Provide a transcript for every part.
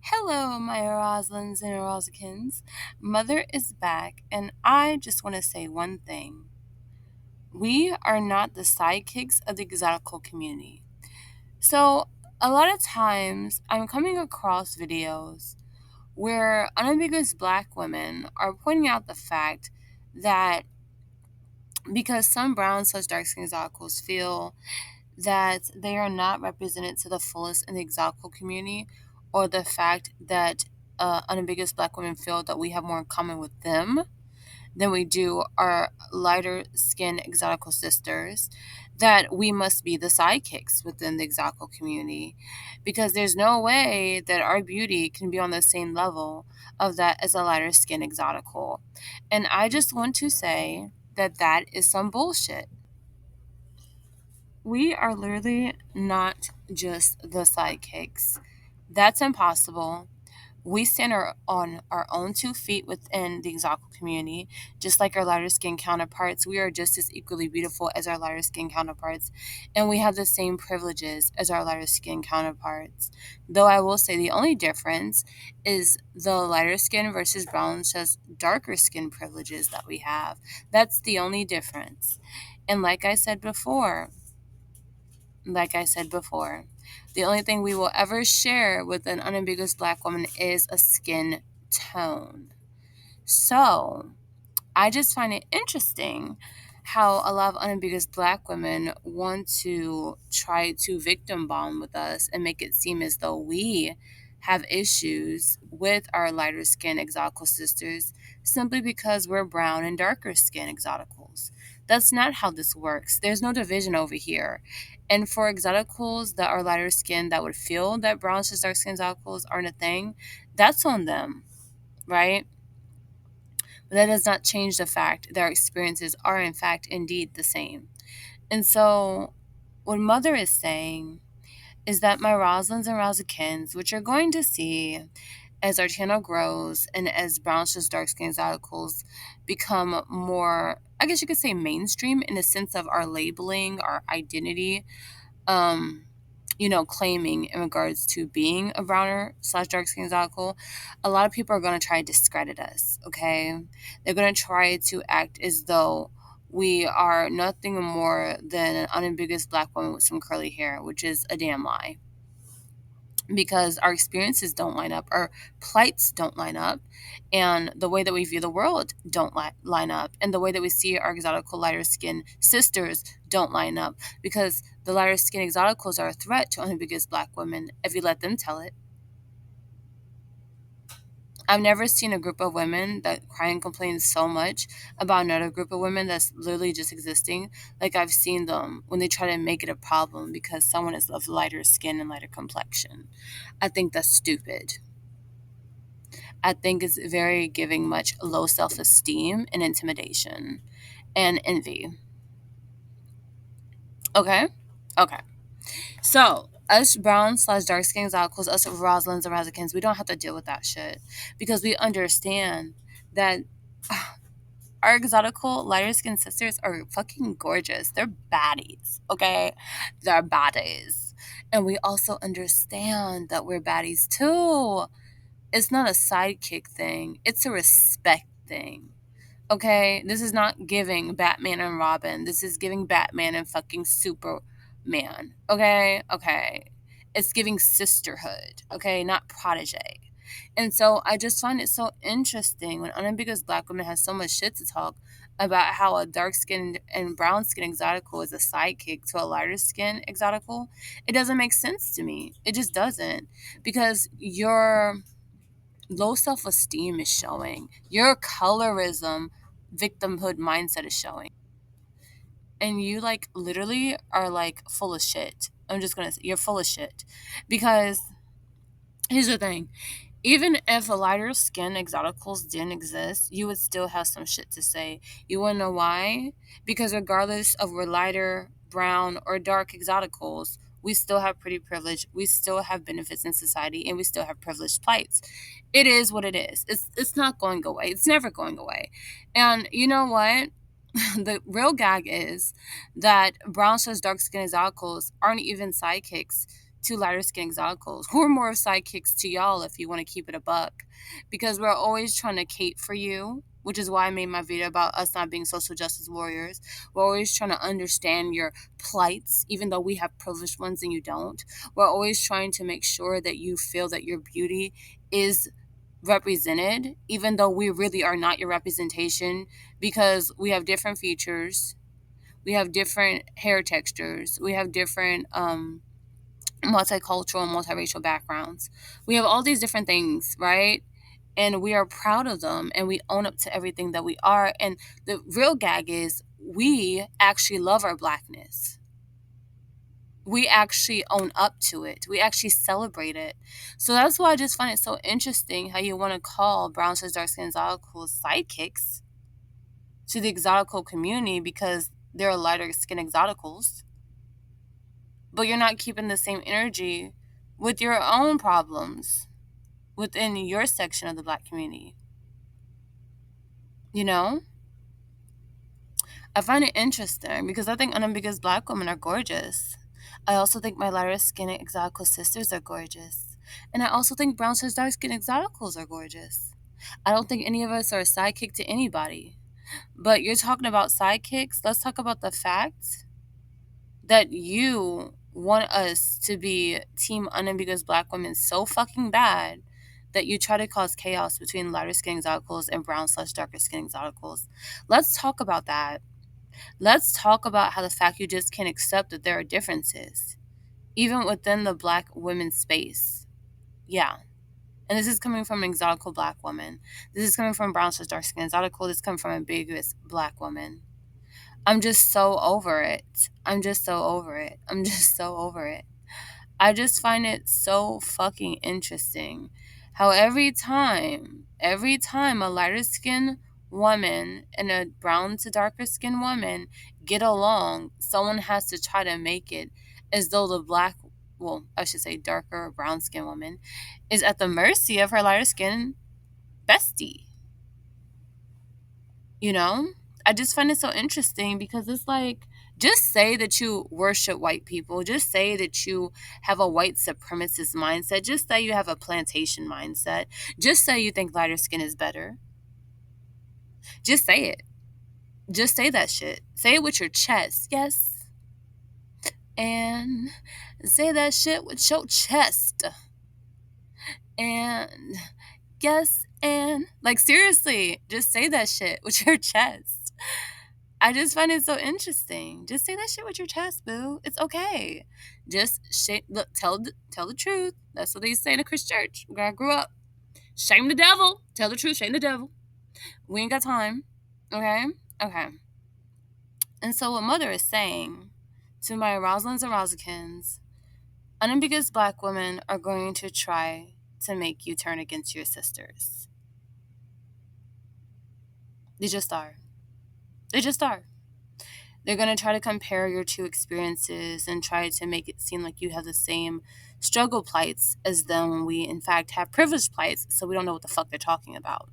Hello, my Roslins and Rosikins. Mother is back, and I just want to say one thing. We are not the sidekicks of the exotical community. So, a lot of times, I'm coming across videos where unambiguous black women are pointing out the fact that because some brown such dark skin exoticals feel that they are not represented to the fullest in the exotical community, or the fact that unambiguous black women feel that we have more in common with them than we do our lighter skinned exotical sisters, that we must be the sidekicks within the exotical community because there's no way that our beauty can be on the same level of that as a lighter skinned exotical. And I just want to say that that is some bullshit. We are literally not just the sidekicks. That's impossible. We stand on our own 2 feet within the exotic community, just like our lighter skin counterparts. We are just as equally beautiful as our lighter skin counterparts, and we have the same privileges as our lighter skin counterparts. Though I will say the only difference is the lighter skin versus brown, just darker skin privileges that we have. That's the only difference. And like I said before, the only thing we will ever share with an unambiguous black woman is a skin tone. So, I just find it interesting how a lot of unambiguous black women want to try to victim bomb with us and make it seem as though we have issues with our lighter skin exotical sisters simply because we're brown and darker skin exoticals. That's not how this works. There's no division over here. And for exoticals that are lighter skin that would feel that brown versus dark skin exoticals aren't a thing, that's on them, right? But that does not change the fact that our experiences are, in fact, indeed the same. And so, what Mother is saying is that my Roslins and Rosikins, which you're going to see as our channel grows and as brown just dark skin articles become more, I guess you could say, mainstream in the sense of our labeling, our identity, um, claiming in regards to being a browner slash dark skin exotical, a lot of people are going to try to discredit us, okay? They're going to try to act as though we are nothing more than an unambiguous black woman with some curly hair, which is a damn lie. Because our experiences don't line up, our plights don't line up, and the way that we view the world don't line up, and the way that we see our exotical lighter skin sisters don't line up, because the lighter skin exoticals are a threat to unambiguous black women if you let them tell it. I've never seen a group of women that cry and complain so much about another group of women that's literally just existing. Like I've seen them when they try to make it a problem because someone is of lighter skin and lighter complexion. I think that's stupid. I think it's very giving much low self esteem and intimidation and envy. Okay? Okay. So, us brown slash dark skin exoticals, us Roslins and Razakins, we don't have to deal with that shit because we understand that our exotical lighter skin sisters are fucking gorgeous. They're baddies, okay? They're baddies. And we also understand that we're baddies too. It's not a sidekick thing, it's a respect thing. Okay? This is not giving Batman and Robin. This is giving Batman and fucking Superman. Okay? Okay. It's giving sisterhood. Okay? Not protege. And so I just find it so interesting when unambiguous black women have so much shit to talk about how a dark skinned and brown skin exotical is a sidekick to a lighter skin exotical. It doesn't make sense to me. It just doesn't. Because your low self esteem is showing. Your colorism victimhood mindset is showing. And you like literally are like full of shit. I'm just gonna say you're full of shit. Because here's the thing. Even if a lighter skin exoticals didn't exist, you would still have some shit to say. You wanna know why? Because regardless of we're lighter, brown, or dark exoticals, we still have pretty privilege, we still have benefits in society, and we still have privileged plights. It is what it is. It's not going away. It's never going away. And you know what? The real gag is that brown slash dark skin exoticals aren't even sidekicks to lighter skin exoticals. We're more of sidekicks to y'all if you want to keep it a buck. Because we're always trying to cape for you, which is why I made my video about us not being social justice warriors. We're always trying to understand your plights, even though we have privileged ones and you don't. We're always trying to make sure that you feel that your beauty is represented, even though we really are not your representation, because we have different features, we have different hair textures, we have different multicultural and multiracial backgrounds. We have all these different things, right? And we are proud of them and we own up to everything that we are. And the real gag is we actually love our blackness. We actually own up to it. We actually celebrate it. So that's why I just find it so interesting how you want to call brown cis dark skin exoticals sidekicks to the exotical community because they're lighter skin exoticals. But you're not keeping the same energy with your own problems within your section of the black community. You know? I find it interesting because I think unambiguous black women are gorgeous. I also think my lighter skin exotical sisters are gorgeous. And I also think brown cis dark skin exoticals are gorgeous. I don't think any of us are a sidekick to anybody. But you're talking about sidekicks. Let's talk about the fact that you want us to be team unambiguous black women so fucking bad that you try to cause chaos between lighter skin exoticals and brown/darker skin exoticals. Let's talk about that. Let's talk about how the fact you just can't accept that there are differences, even within the black women's space. Yeah. And this is coming from an exotical black woman. This is coming from brown/dark skin exotical. This is coming from an ambiguous black woman. I'm just so over it. I'm just so over it. I'm just so over it. I just find it so fucking interesting how every time a lighter skinned woman and a brown to darker skinned woman get along, someone has to try to make it as though the black, well, I should say darker or brown skinned woman is at the mercy of her lighter skinned bestie. You know? I just find it so interesting because it's like, just say that you worship white people. Just say that you have a white supremacist mindset. Just say you have a plantation mindset. Just say you think lighter skin is better. Just say it. Just say that shit. Say it with your chest. Yes. And say that shit with your chest. And yes. And like, seriously, just say that shit with your chest. I just find it so interesting. Just say that shit with your chest, boo. It's okay. Just look, tell the truth. That's what they say in a Christian church where I grew up. Shame the devil. Tell the truth. Shame the devil. We ain't got time. Okay. Okay. And so what Mother is saying to my Rosalynds and Rosalkins, unambiguous black women are going to try to make you turn against your sisters. They just are. They just are. They're going to try to compare your two experiences and try to make it seem like you have the same struggle plights as them when we, in fact, have privileged plights, so we don't know what the fuck they're talking about.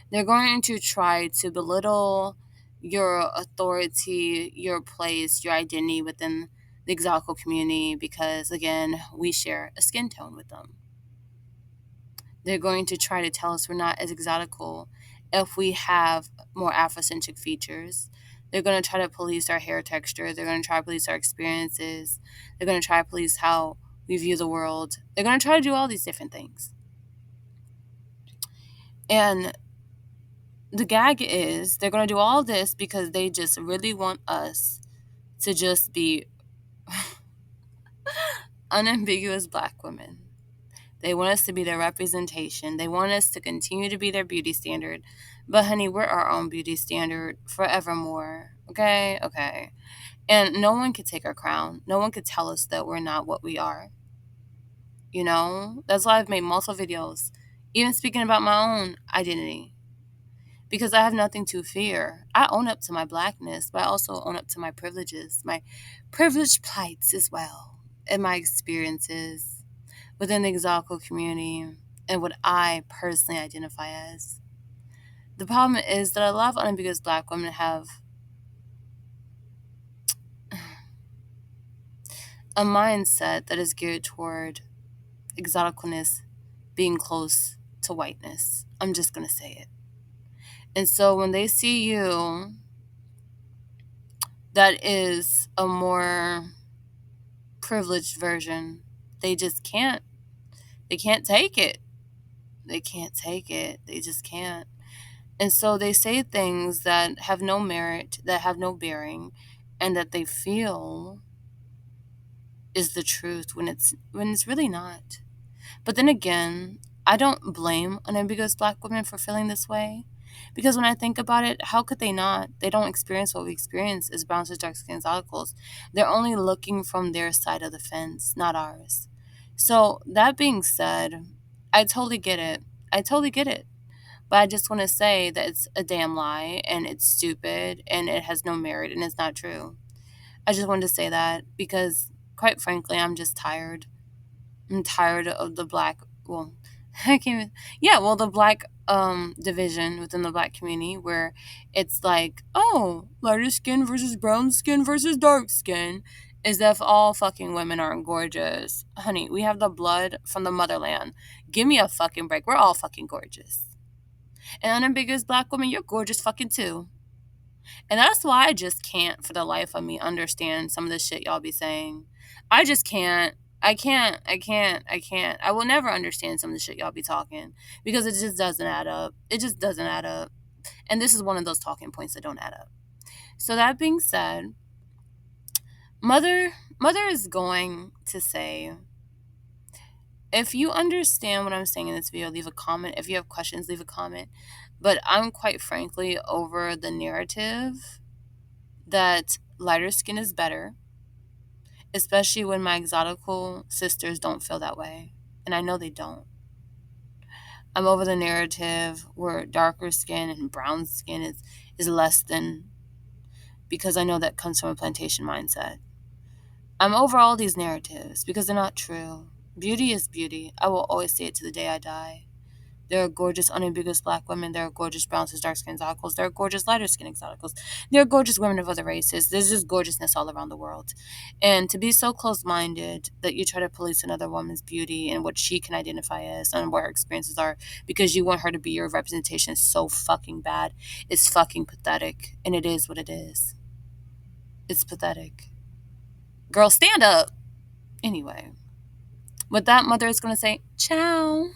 They're going to try to belittle your authority, your place, your identity within the exotical community because, again, we share a skin tone with them. They're going to try to tell us we're not as exotical if we have more Afrocentric features. They're going to try to police our hair texture. They're going to try to police our experiences. They're going to try to police how we view the world. They're going to try to do all these different things. And the gag is they're going to do all this because they just really want us to just be unambiguous black women. They want us to be their representation. They want us to continue to be their beauty standard. But honey, we're our own beauty standard forevermore. Okay? Okay. And no one could take our crown. No one could tell us that we're not what we are. You know? That's why I've made multiple videos, even speaking about my own identity. Because I have nothing to fear. I own up to my blackness, but I also own up to my privileges, my privileged plights as well, and my experiences within the exotical community and what I personally identify as. The problem is that a lot of unambiguous black women have a mindset that is geared toward exoticalness being close to whiteness. I'm just going to say it. And so when they see you, that is a more privileged version, they just can't. They can't take it. They can't take it. They just can't. And so they say things that have no merit, that have no bearing, and that they feel is the truth when it's really not. But then again, I don't blame unambiguous black women for feeling this way. Because when I think about it, how could they not? They don't experience what we experience as brown to dark skinned exoticals. They're only looking from their side of the fence, not ours. So that being said, I totally get it. I totally get it. But I just want to say that it's a damn lie and it's stupid and it has no merit and it's not true. I just wanted to say that because, quite frankly, I'm just tired. I'm tired of the black, well, I can't even, yeah, well, the black division within the black community where it's like, oh, lighter skin versus brown skin versus dark skin, as if all fucking women aren't gorgeous. Honey, we have the blood from the motherland. Give me a fucking break. We're all fucking gorgeous. And unambiguous black women, you're gorgeous fucking too. And that's why I just can't, for the life of me, understand some of the shit y'all be saying. I just can't. I will never understand some of the shit y'all be talking because it just doesn't add up. It just doesn't add up. And this is one of those talking points that don't add up. So that being said, mother is going to say, if you understand what I'm saying in this video, leave a comment. If you have questions, leave a comment. But I'm quite frankly over the narrative that lighter skin is better, especially when my exotical sisters don't feel that way. And I know they don't. I'm over the narrative where darker skin and brown skin is less than, because I know that comes from a plantation mindset. I'm over all these narratives because they're not true. Beauty is beauty. I will always say it to the day I die. There are gorgeous, unambiguous black women. There are gorgeous brown to dark skin exoticals. There are gorgeous lighter skin exoticals. There are gorgeous women of other races. There's just gorgeousness all around the world. And to be so close minded that you try to police another woman's beauty and what she can identify as and what her experiences are because you want her to be your representation is so fucking bad. It's fucking pathetic. And it is what it is. It's pathetic. Girl, stand up. Anyway, with that, mother is going to say, ciao.